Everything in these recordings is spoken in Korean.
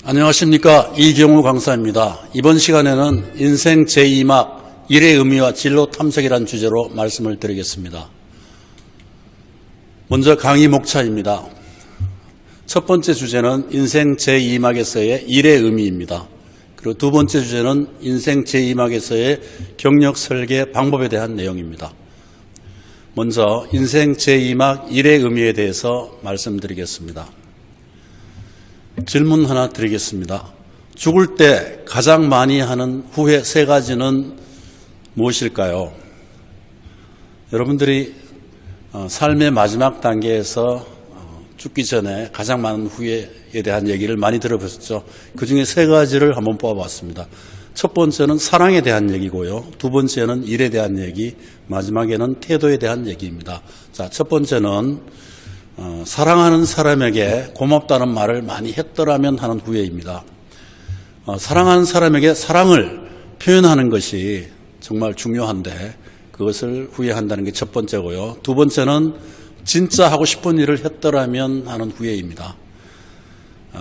안녕하십니까. 이경우 강사입니다. 이번 시간에는 인생 제2막 일의 의미와 진로 탐색이라는 주제로 말씀을 드리겠습니다. 먼저 강의 목차입니다. 첫 번째 주제는 인생 제2막에서의 일의 의미입니다. 그리고 두 번째 주제는 인생 제2막에서의 경력 설계 방법에 대한 내용입니다. 먼저 인생 제2막 일의 의미에 대해서 말씀드리겠습니다. 질문 하나 드리겠습니다. 죽을 때 가장 많이 하는 후회 세 가지는 무엇일까요? 여러분들이 삶의 마지막 단계에서 죽기 전에 가장 많은 후회에 대한 얘기를 많이 들어보셨죠? 그중에 세 가지를 한번 뽑아봤습니다. 첫 번째는 사랑에 대한 얘기고요. 두 번째는 일에 대한 얘기, 마지막에는 태도에 대한 얘기입니다. 자, 첫 번째는 사랑하는 사람에게 고맙다는 말을 많이 했더라면 하는 후회입니다. 사랑하는 사람에게 사랑을 표현하는 것이 정말 중요한데 그것을 후회한다는 게 첫 번째고요. 두 번째는 진짜 하고 싶은 일을 했더라면 하는 후회입니다.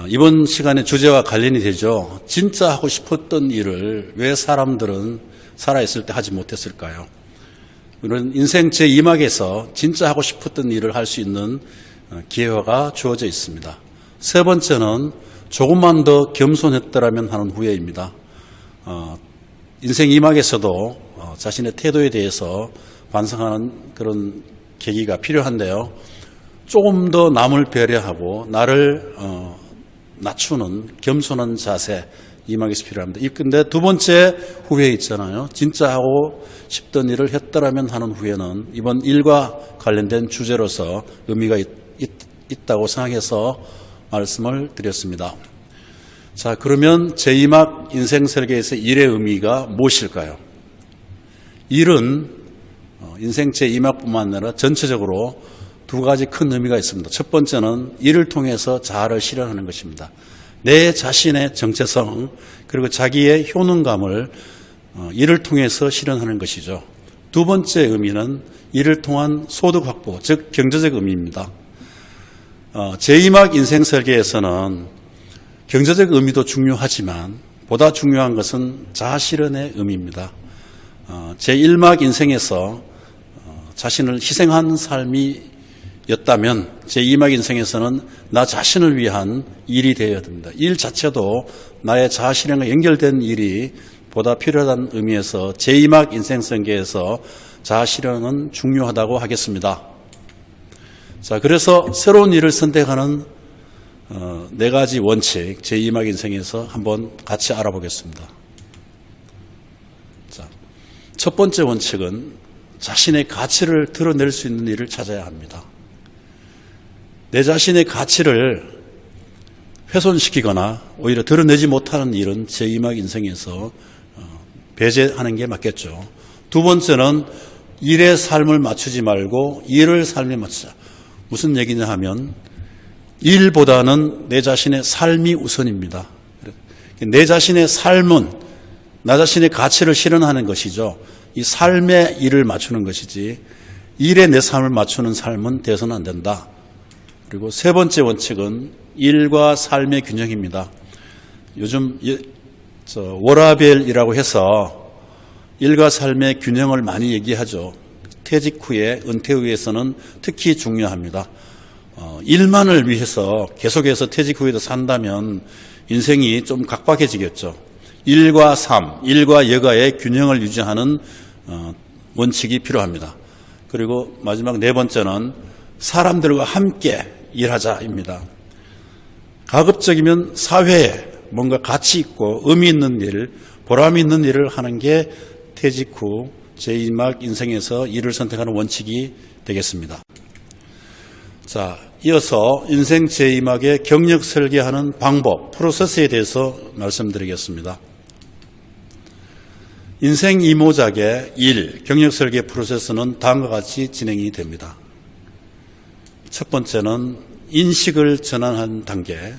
이번 시간의 주제와 관련이 되죠. 진짜 하고 싶었던 일을 왜 사람들은 살아있을 때 하지 못했을까요? 우리는 인생 제2막에서 진짜 하고 싶었던 일을 할 수 있는 기회가 주어져 있습니다. 세 번째는 조금만 더 겸손했더라면 하는 후회입니다. 인생 2막에서도 자신의 태도에 대해서 반성하는 그런 계기가 필요한데요. 조금 더 남을 배려하고 나를 낮추는 겸손한 자세 2막에서 필요합니다. 근데 두 번째 후회 있잖아요. 진짜 하고 싶던 일을 했더라면 하는 후회는 이번 일과 관련된 주제로서 의미가 있다고 생각해서 말씀을 드렸습니다. 자, 그러면 제2막 인생 설계에서 일의 의미가 무엇일까요? 일은 인생 제2막뿐만 아니라 전체적으로 두 가지 큰 의미가 있습니다. 첫 번째는 일을 통해서 자아를 실현하는 것입니다. 내 자신의 정체성 그리고 자기의 효능감을 일을 통해서 실현하는 것이죠. 두 번째 의미는 일을 통한 소득 확보, 즉 경제적 의미입니다. 제2막 인생 설계에서는 경제적 의미도 중요하지만 보다 중요한 것은 자아 실현의 의미입니다. 제1막 인생에서 자신을 희생한 삶이 였다면 제2막 인생에서는 나 자신을 위한 일이 되어야 됩니다. 일 자체도 나의 자아 실현과 연결된 일이 보다 필요하다는 의미에서 제2막 인생 설계에서 자아 실현은 중요하다고 하겠습니다. 자, 그래서 새로운 일을 선택하는 네 가지 원칙 제2막 인생에서 한번 같이 알아보겠습니다. 자, 첫 번째 원칙은 자신의 가치를 드러낼 수 있는 일을 찾아야 합니다. 내 자신의 가치를 훼손시키거나 오히려 드러내지 못하는 일은 제2막 인생에서 배제하는 게 맞겠죠. 두 번째는 일의 삶을 맞추지 말고 일을 삶에 맞추자. 무슨 얘기냐 하면 일보다는 내 자신의 삶이 우선입니다. 내 자신의 삶은 나 자신의 가치를 실현하는 것이죠. 이 삶의 일을 맞추는 것이지 일에 내 삶을 맞추는 삶은 되어서는 안 된다. 그리고 세 번째 원칙은 일과 삶의 균형입니다. 요즘 워라밸이라고 해서 일과 삶의 균형을 많이 얘기하죠. 퇴직 후에, 은퇴 후에서는 특히 중요합니다. 일만을 위해서 계속해서 퇴직 후에도 산다면 인생이 좀 각박해지겠죠. 일과 삶, 일과 여가의 균형을 유지하는 원칙이 필요합니다. 그리고 마지막 네 번째는 사람들과 함께 일하자입니다. 가급적이면 사회에 뭔가 가치 있고 의미 있는 일, 보람 있는 일을 하는 게 퇴직 후 제2막 인생에서 일을 선택하는 원칙이 되겠습니다. 자, 이어서 인생 제2막의 경력 설계하는 방법, 프로세스에 대해서 말씀드리겠습니다. 인생 2모작의 일, 경력 설계 프로세스는 다음과 같이 진행이 됩니다. 첫 번째는 인식을 전환하는 단계,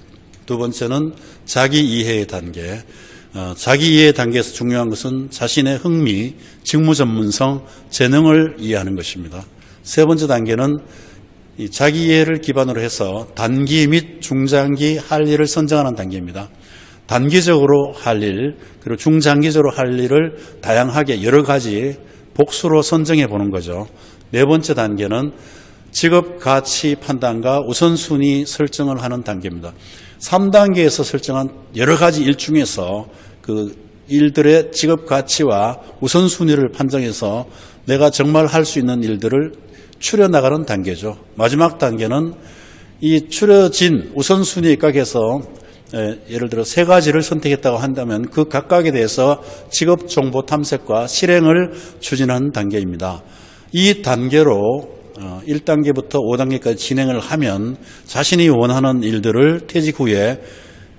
두 번째는 자기 이해의 단계. 자기 이해 단계에서 중요한 것은 자신의 흥미, 직무 전문성, 재능을 이해하는 것입니다. 세 번째 단계는 이 자기 이해를 기반으로 해서 단기 및 중장기 할 일을 선정하는 단계입니다. 단기적으로 할 일, 그리고 중장기적으로 할 일을 다양하게 여러 가지 복수로 선정해 보는 거죠. 네 번째 단계는 직업 가치 판단과 우선순위 설정을 하는 단계입니다. 3단계에서 설정한 여러 가지 일 중에서 그 일들의 직업 가치와 우선순위를 판정해서 내가 정말 할 수 있는 일들을 추려나가는 단계죠. 마지막 단계는 이 추려진 우선순위에 각해서 예를 들어 세 가지를 선택했다고 한다면 그 각각에 대해서 직업 정보 탐색과 실행을 추진하는 단계입니다. 이 단계로 1단계부터 5단계까지 진행을 하면 자신이 원하는 일들을 퇴직 후에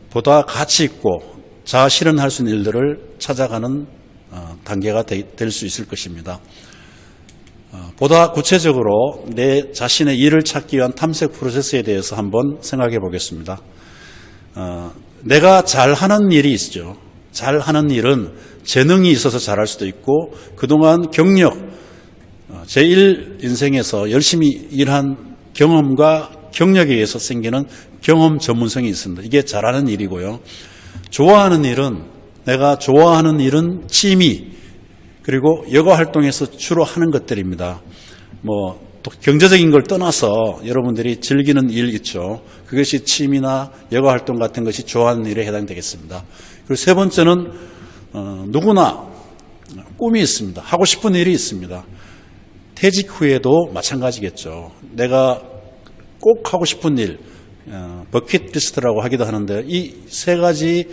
보다 가치 있고 자아 실현할 수 있는 일들을 찾아가는 단계가 될 수 있을 것입니다. 보다 구체적으로 내 자신의 일을 찾기 위한 탐색 프로세스에 대해서 한번 생각해 보겠습니다. 내가 잘하는 일이 있죠. 잘하는 일은 재능이 있어서 잘할 수도 있고 그동안 경력, 제1 인생에서 열심히 일한 경험과 경력에 의해서 생기는 경험 전문성이 있습니다. 이게 잘하는 일이고요. 좋아하는 일은 내가 좋아하는 일은 취미 그리고 여가 활동에서 주로 하는 것들입니다. 또 경제적인 걸 떠나서 여러분들이 즐기는 일 있죠. 그것이 취미나 여가 활동 같은 것이 좋아하는 일에 해당되겠습니다. 그리고 세 번째는 누구나 꿈이 있습니다. 하고 싶은 일이 있습니다. 퇴직 후에도 마찬가지겠죠. 내가 꼭 하고 싶은 일, 버킷리스트라고 하기도 하는데 이 세 가지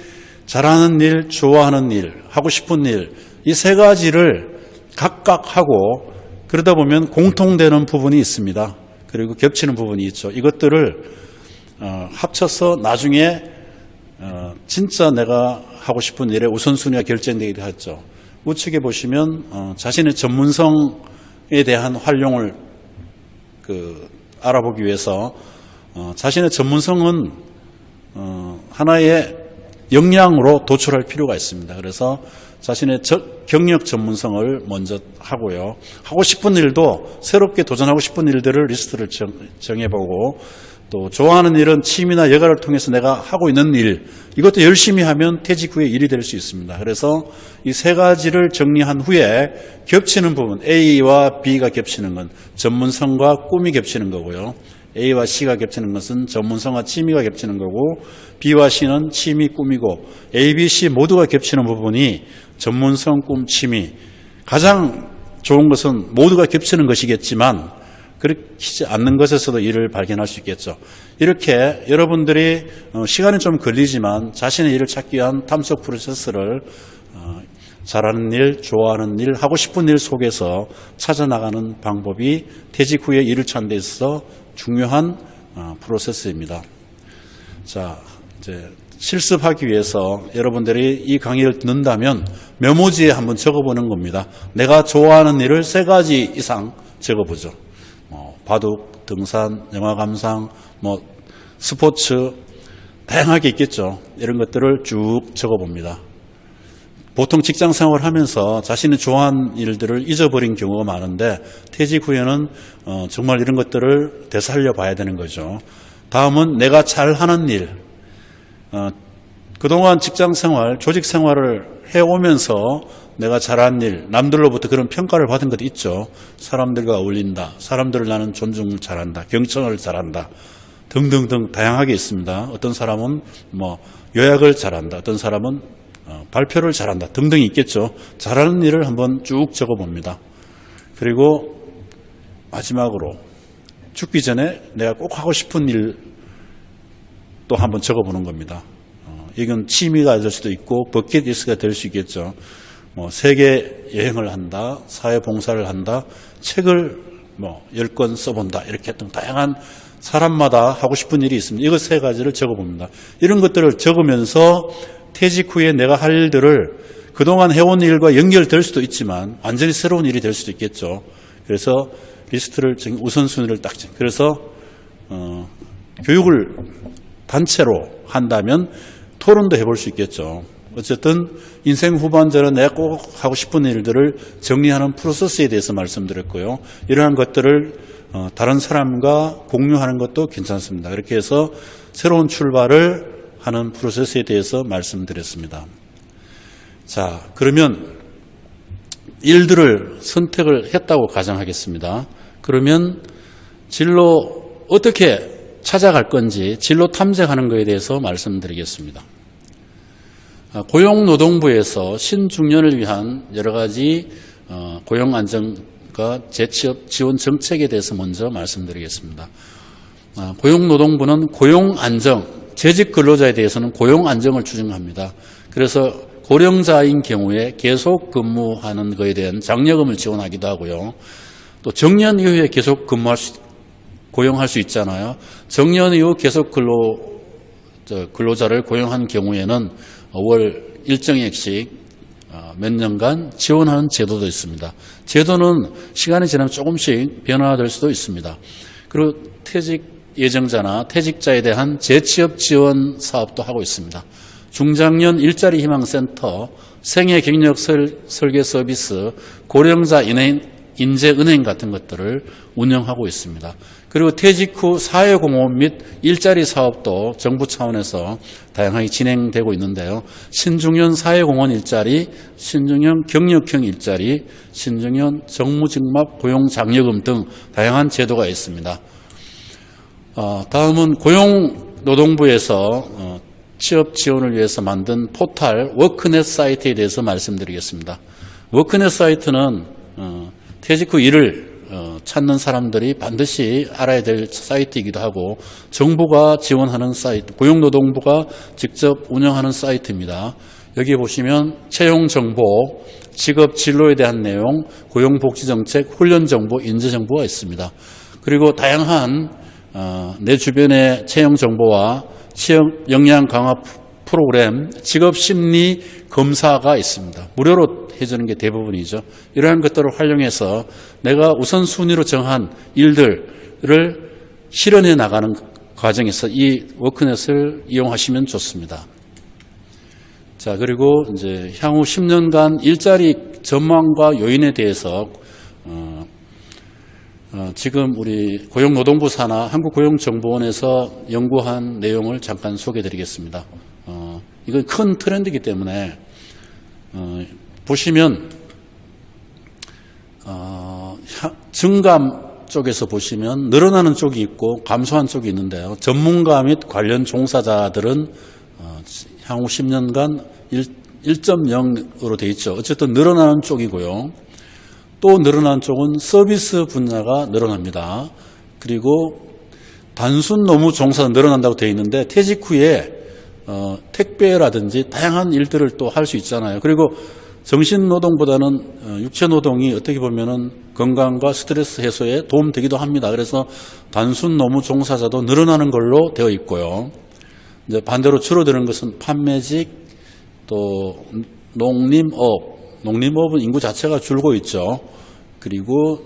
잘하는 일, 좋아하는 일, 하고 싶은 일, 이 세 가지를 각각 하고 그러다 보면 공통되는 부분이 있습니다. 그리고 겹치는 부분이 있죠. 이것들을 합쳐서 나중에 진짜 내가 하고 싶은 일의 우선순위가 결정되기도 하죠. 우측에 보시면 자신의 전문성에 대한 활용을 알아보기 위해서 자신의 전문성은 하나의 역량으로 도출할 필요가 있습니다. 그래서 자신의 경력 전문성을 먼저 하고요. 하고 싶은 일도 새롭게 도전하고 싶은 일들을 리스트를 정해보고 또 좋아하는 일은 취미나 여가를 통해서 내가 하고 있는 일 이것도 열심히 하면 퇴직 후에 일이 될 수 있습니다. 그래서 이 세 가지를 정리한 후에 겹치는 부분 A와 B가 겹치는 건 전문성과 꿈이 겹치는 거고요. A와 C가 겹치는 것은 전문성과 취미가 겹치는 거고 B와 C는 취미, 꿈이고 A, B, C 모두가 겹치는 부분이 전문성, 꿈, 취미 가장 좋은 것은 모두가 겹치는 것이겠지만 그렇지 않는 것에서도 일을 발견할 수 있겠죠. 이렇게 여러분들이 시간이 좀 걸리지만 자신의 일을 찾기 위한 탐색 프로세스를 잘하는 일, 좋아하는 일, 하고 싶은 일 속에서 찾아나가는 방법이 퇴직 후에 일을 찾는 데 있어서 중요한 프로세스입니다. 자, 이제 실습하기 위해서 여러분들이 이 강의를 듣는다면 메모지에 한번 적어보는 겁니다. 내가 좋아하는 일을 3가지 이상 적어보죠. 바둑, 등산, 영화 감상, 스포츠 다양하게 있겠죠. 이런 것들을 쭉 적어봅니다. 보통 직장 생활을 하면서 자신이 좋아하는 일들을 잊어버린 경우가 많은데 퇴직 후에는 정말 이런 것들을 되살려 봐야 되는 거죠. 다음은 내가 잘하는 일. 그동안 직장 생활, 조직 생활을 해오면서 내가 잘한 일, 남들로부터 그런 평가를 받은 것도 있죠. 사람들과 어울린다. 사람들을 나는 존중을 잘한다. 경청을 잘한다. 등등등 다양하게 있습니다. 어떤 사람은 요약을 잘한다. 어떤 사람은 발표를 잘한다. 등등이 있겠죠. 잘하는 일을 한번 쭉 적어봅니다. 그리고 마지막으로 죽기 전에 내가 꼭 하고 싶은 일 또 한번 적어보는 겁니다. 이건 취미가 될 수도 있고 버킷리스트가 될 수 있겠죠. 세계 여행을 한다, 사회 봉사를 한다, 책을 10권 써본다. 이렇게 등 다양한 사람마다 하고 싶은 일이 있습니다. 이거 3가지를 적어봅니다. 이런 것들을 적으면서 퇴직 후에 내가 할 일들을 그동안 해온 일과 연결될 수도 있지만 완전히 새로운 일이 될 수도 있겠죠. 그래서 리스트를 우선순위를 딱 그래서 교육을 단체로 한다면 토론도 해볼 수 있겠죠. 어쨌든 인생 후반전에 내가 꼭 하고 싶은 일들을 정리하는 프로세스에 대해서 말씀드렸고요. 이러한 것들을 다른 사람과 공유하는 것도 괜찮습니다. 그렇게 해서 새로운 출발을 하는 프로세스에 대해서 말씀드렸습니다. 자, 그러면 일들을 선택을 했다고 가정하겠습니다. 그러면 진로 어떻게 찾아갈 건지 진로 탐색하는 것에 대해서 말씀드리겠습니다. 고용노동부에서 신중년을 위한 여러 가지 고용안정과 재취업 지원 정책에 대해서 먼저 말씀드리겠습니다. 고용노동부는 고용안정, 재직 근로자에 대해서는 고용안정을 추진합니다. 그래서 고령자인 경우에 계속 근무하는 것에 대한 장려금을 지원하기도 하고요. 또 정년 이후에 계속 고용할 수 있잖아요. 정년 이후 계속 근로자를 고용한 경우에는 월 일정액씩 몇 년간 지원하는 제도도 있습니다. 제도는 시간이 지나면 조금씩 변화될 수도 있습니다. 그리고 퇴직 예정자나 퇴직자에 대한 재취업 지원 사업도 하고 있습니다. 중장년 일자리 희망센터, 생애 경력 설계 서비스, 고령자 인재은행 같은 것들을 운영하고 있습니다. 그리고 퇴직 후 사회공헌 및 일자리 사업도 정부 차원에서 다양하게 진행되고 있는데요. 신중년 사회공헌 일자리, 신중년 경력형 일자리, 신중년 정무직막 고용장려금 등 다양한 제도가 있습니다. 다음은 고용노동부에서 취업 지원을 위해서 만든 포털 워크넷 사이트에 대해서 말씀드리겠습니다. 워크넷 사이트는 퇴직 후 일을 찾는 사람들이 반드시 알아야 될 사이트이기도 하고 정부가 지원하는 사이트, 고용노동부가 직접 운영하는 사이트입니다. 여기 보시면 채용 정보, 직업 진로에 대한 내용, 고용복지정책, 훈련정보, 인재정보가 있습니다. 그리고 다양한 내 주변의 채용 정보와 취업 역량 강화 프로그램, 직업심리 검사가 있습니다. 무료로 해주는 게 대부분이죠. 이러한 것들을 활용해서 내가 우선순위로 정한 일들을 실현해 나가는 과정에서 이 워크넷을 이용하시면 좋습니다. 자, 그리고 이제 향후 10년간 일자리 전망과 요인에 대해서 지금 우리 고용노동부 산하 한국고용정보원에서 연구한 내용을 잠깐 소개해 드리겠습니다. 이건 큰 트렌드이기 때문에 보시면 증감 쪽에서 보시면 늘어나는 쪽이 있고 감소한 쪽이 있는데요. 전문가 및 관련 종사자들은 향후 10년간 1.0으로 되어 있죠. 어쨌든 늘어나는 쪽이고요. 또 늘어난 쪽은 서비스 분야가 늘어납니다. 그리고 단순 노무 종사가 늘어난다고 되어 있는데 퇴직 후에 택배라든지 다양한 일들을 또 할 수 있잖아요. 그리고 정신노동보다는 육체노동이 어떻게 보면은 건강과 스트레스 해소에 도움되기도 합니다. 그래서 단순 노무 종사자도 늘어나는 걸로 되어 있고요. 이제 반대로 줄어드는 것은 판매직, 또 농림업은 인구 자체가 줄고 있죠. 그리고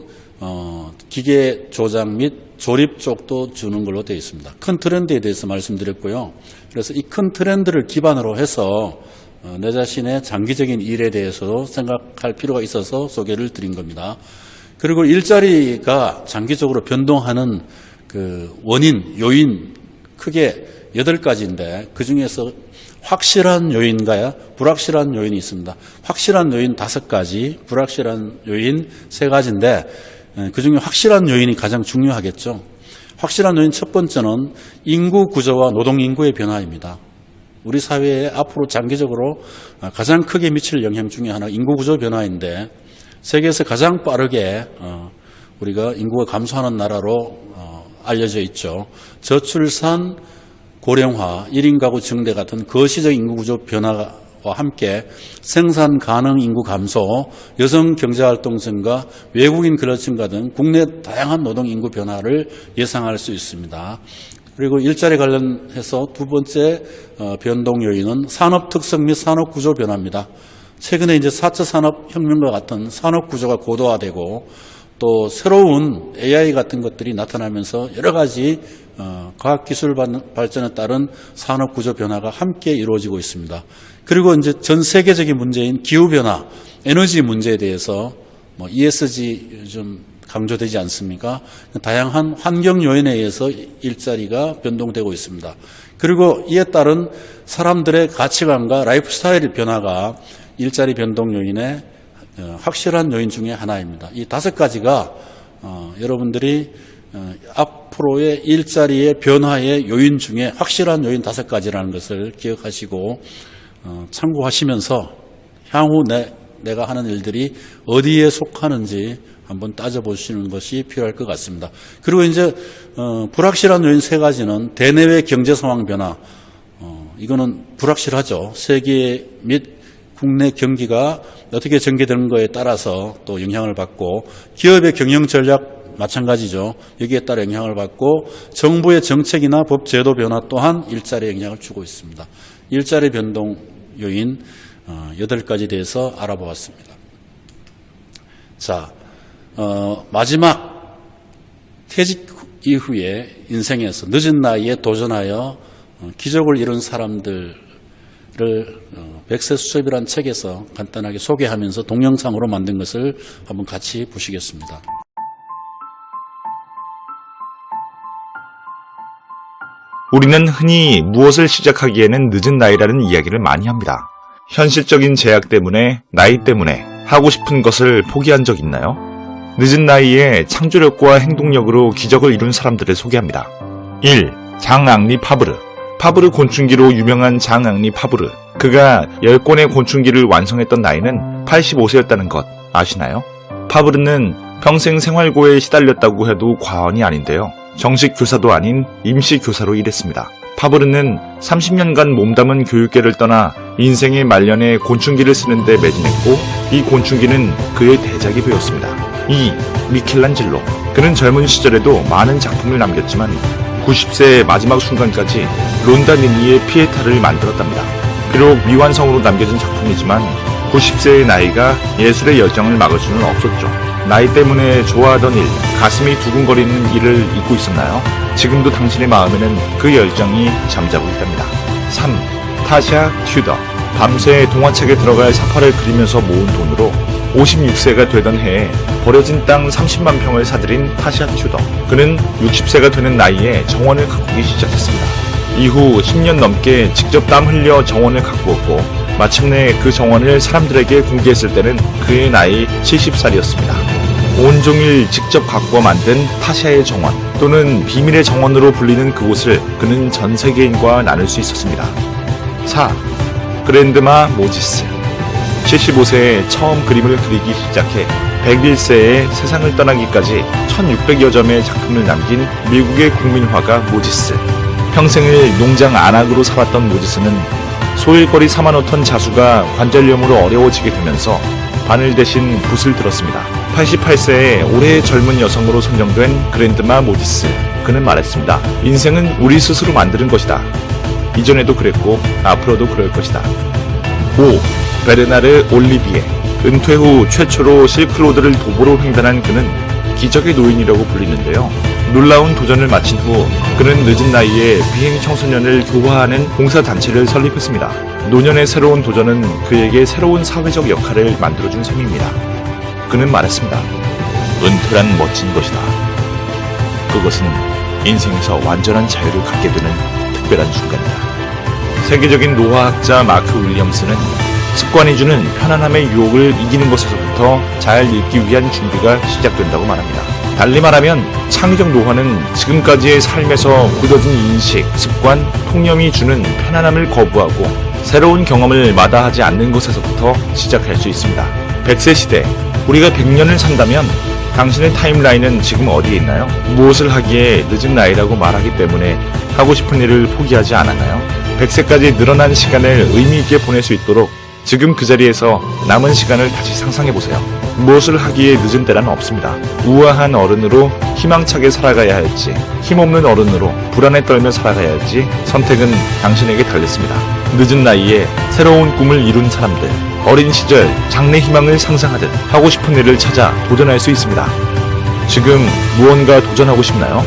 기계 조작 및 조립 쪽도 주는 걸로 되어 있습니다. 큰 트렌드에 대해서 말씀드렸고요. 그래서 이 큰 트렌드를 기반으로 해서 내 자신의 장기적인 일에 대해서도 생각할 필요가 있어서 소개를 드린 겁니다. 그리고 일자리가 장기적으로 변동하는 그 원인, 요인 크게 8가지인데 그중에서 확실한 요인과 불확실한 요인이 있습니다. 확실한 요인 5가지, 불확실한 요인 3가지인데 그중에 확실한 요인이 가장 중요하겠죠. 확실한 요인 첫 번째는 인구 구조와 노동인구의 변화입니다. 우리 사회에 앞으로 장기적으로 가장 크게 미칠 영향 중에 하나 인구 구조 변화인데 세계에서 가장 빠르게 우리가 인구가 감소하는 나라로 알려져 있죠. 저출산, 고령화, 1인 가구 증대 같은 거시적 인구 구조 변화와 함께 생산 가능 인구 감소, 여성 경제활동 증가, 외국인 근로 증가 등 국내 다양한 노동 인구 변화를 예상할 수 있습니다. 그리고 일자리 관련해서 두 번째 변동 요인은 산업 특성 및 산업 구조 변화입니다. 최근에 이제 4차 산업혁명과 같은 산업 구조가 고도화되고 또 새로운 AI 같은 것들이 나타나면서 여러 가지 과학기술 발전에 따른 산업 구조 변화가 함께 이루어지고 있습니다. 그리고 이제 전 세계적인 문제인 기후변화, 에너지 문제에 대해서 ESG 요즘 강조되지 않습니까? 다양한 환경 요인에 의해서 일자리가 변동되고 있습니다. 그리고 이에 따른 사람들의 가치관과 라이프 스타일 변화가 일자리 변동 요인의 확실한 요인 중에 하나입니다. 이 5가지가 여러분들이 앞으로의 일자리의 변화의 요인 중에 확실한 요인 5가지라는 것을 기억하시고 참고하시면서 향후 내가 하는 일들이 어디에 속하는지 한번 따져보시는 것이 필요할 것 같습니다. 그리고 이제 불확실한 요인 3가지는 대내외 경제 상황 변화, 이거는 불확실하죠. 세계 및 국내 경기가 어떻게 전개되는 것에 따라서 또 영향을 받고, 기업의 경영 전략 마찬가지죠. 여기에 따라 영향을 받고, 정부의 정책이나 법 제도 변화 또한 일자리에 영향을 주고 있습니다. 일자리 변동 요인 8가지 대해서 알아보았습니다. 자, 마지막 퇴직 이후에 인생에서 늦은 나이에 도전하여 기적을 이룬 사람들을 백세 수첩이라는 책에서 간단하게 소개하면서 동영상으로 만든 것을 한번 같이 보시겠습니다. 우리는 흔히 무엇을 시작하기에는 늦은 나이라는 이야기를 많이 합니다. 현실적인 제약 때문에, 나이 때문에 하고 싶은 것을 포기한 적 있나요? 늦은 나이에 창조력과 행동력으로 기적을 이룬 사람들을 소개합니다. 1. 장앙리 파브르. 파브르 곤충기로 유명한 장앙리 파브르. 그가 10권의 곤충기를 완성했던 나이는 85세였다는 것 아시나요? 파브르는 평생 생활고에 시달렸다고 해도 과언이 아닌데요. 정식 교사도 아닌 임시 교사로 일했습니다. 파브르는 30년간 몸담은 교육계를 떠나 인생의 말년에 곤충기를 쓰는데 매진했고, 이 곤충기는 그의 대작이 되었습니다. 2. 미켈란젤로. 그는 젊은 시절에도 많은 작품을 남겼지만 90세의 마지막 순간까지 론다니니의 피에타를 만들었답니다. 비록 미완성으로 남겨진 작품이지만 90세의 나이가 예술의 열정을 막을 수는 없었죠. 나이 때문에 좋아하던 일, 가슴이 두근거리는 일을 잊고 있었나요? 지금도 당신의 마음에는 그 열정이 잠자고 있답니다. 3. 타샤 튜더. 밤새 동화책에 들어갈 사파를 그리면서 모은 돈으로 56세가 되던 해에 버려진 땅 30만 평을 사들인 타샤 튜더. 그는 60세가 되는 나이에 정원을 가꾸기 시작했습니다. 이후 10년 넘게 직접 땀 흘려 정원을 가꾸었고, 마침내 그 정원을 사람들에게 공개했을 때는 그의 나이 70살이었습니다. 온종일 직접 가꾸어 만든 타샤의 정원, 또는 비밀의 정원으로 불리는 그곳을 그는 전 세계인과 나눌 수 있었습니다. 4. 그랜드마 모지스. 75세에 처음 그림을 그리기 시작해 101세에 세상을 떠나기까지 1600여 점의 작품을 남긴 미국의 국민화가 모지스. 평생을 농장 안악으로 살았던 모지스는 소일거리 4만 5톤 자수가 관절염으로 어려워지게 되면서 바늘 대신 붓을 들었습니다. 88세에 올해 젊은 여성으로 선정된 그랜드마 모지스. 그는 말했습니다. 인생은 우리 스스로 만드는 것이다. 이전에도 그랬고 앞으로도 그럴 것이다. 5. 베르나르 올리비에. 은퇴 후 최초로 실크로드를 도보로 횡단한 그는 기적의 노인이라고 불리는데요. 놀라운 도전을 마친 후 그는 늦은 나이에 비행 청소년을 교화하는 봉사단체를 설립했습니다. 노년의 새로운 도전은 그에게 새로운 사회적 역할을 만들어준 셈입니다. 그는 말했습니다. 은퇴란 멋진 것이다. 그것은 인생에서 완전한 자유를 갖게 되는 특별한 순간이다. 세계적인 노화학자 마크 윌리엄스는 습관이 주는 편안함의 유혹을 이기는 것에서부터 잘 읽기 위한 준비가 시작된다고 말합니다. 달리 말하면 창의적 노화는 지금까지의 삶에서 굳어진 인식, 습관, 통념이 주는 편안함을 거부하고 새로운 경험을 마다하지 않는 것에서부터 시작할 수 있습니다. 100세 시대, 우리가 100년을 산다면 당신의 타임라인은 지금 어디에 있나요? 무엇을 하기에 늦은 나이라고 말하기 때문에 하고 싶은 일을 포기하지 않았나요? 100세까지 늘어난 시간을 의미 있게 보낼 수 있도록 지금 그 자리에서 남은 시간을 다시 상상해보세요. 무엇을 하기에 늦은 때란 없습니다. 우아한 어른으로 희망차게 살아가야 할지, 힘없는 어른으로 불안에 떨며 살아가야 할지 선택은 당신에게 달렸습니다. 늦은 나이에 새로운 꿈을 이룬 사람들, 어린 시절 장래 희망을 상상하듯 하고 싶은 일을 찾아 도전할 수 있습니다. 지금 무언가 도전하고 싶나요?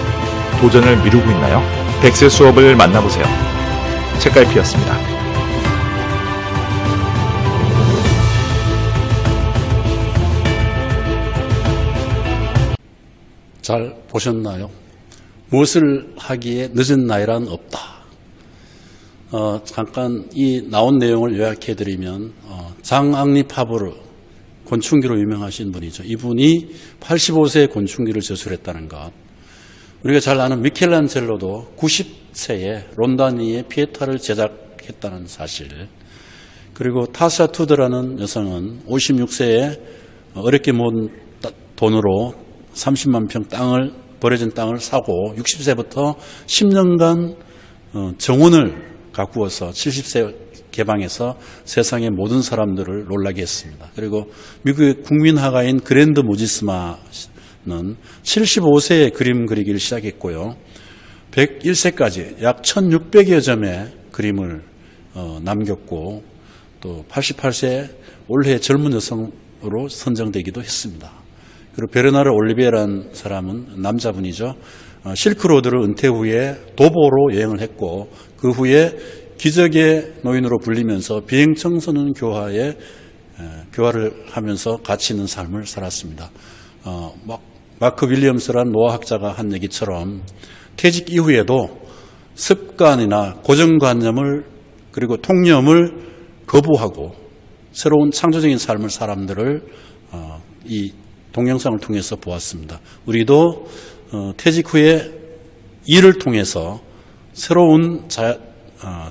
도전을 미루고 있나요? 100세 수업을 만나보세요. 책갈피였습니다. 잘 보셨나요? 무엇을 하기에 늦은 나이란 없다. 잠깐 이 나온 내용을 요약해드리면 장앙리 파브르 곤충기로 유명하신 분이죠. 이분이 85세에 곤충기를 저술했다는 것. 우리가 잘 아는 미켈란젤로도 90세에 론다니의 피에타를 제작했다는 사실. 그리고 타샤 투드라는 여성은 56세에 어렵게 모은 돈으로 30만 평 버려진 땅을 사고 60세부터 10년간 정원을 가꾸어서 70세 개방해서 세상의 모든 사람들을 놀라게 했습니다. 그리고 미국의 국민화가인 그랜드 모지스마는 75세에 그림 그리기를 시작했고요. 101세까지 약 1600여 점의 그림을 남겼고 또 88세 올해 젊은 여성으로 선정되기도 했습니다. 그리고 베르나르 올리비에라는 사람은 남자분이죠. 실크로드를 은퇴 후에 도보로 여행을 했고 그 후에 기적의 노인으로 불리면서 비행 청소년 교화를 하면서 가치 있는 삶을 살았습니다. 마크 윌리엄스라는 노화학자가 한 얘기처럼 퇴직 이후에도 습관이나 고정관념을 그리고 통념을 거부하고 새로운 창조적인 삶을 사람들을 이 동영상을 통해서 보았습니다. 우리도 퇴직 후에 일을 통해서 새로운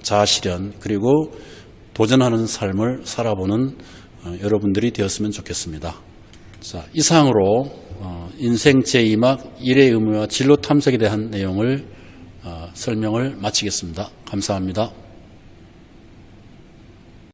자아실현 그리고 도전하는 삶을 살아보는 여러분들이 되었으면 좋겠습니다. 자, 이상으로 인생 제2막 일의 의무와 진로 탐색에 대한 내용을 설명을 마치겠습니다. 감사합니다.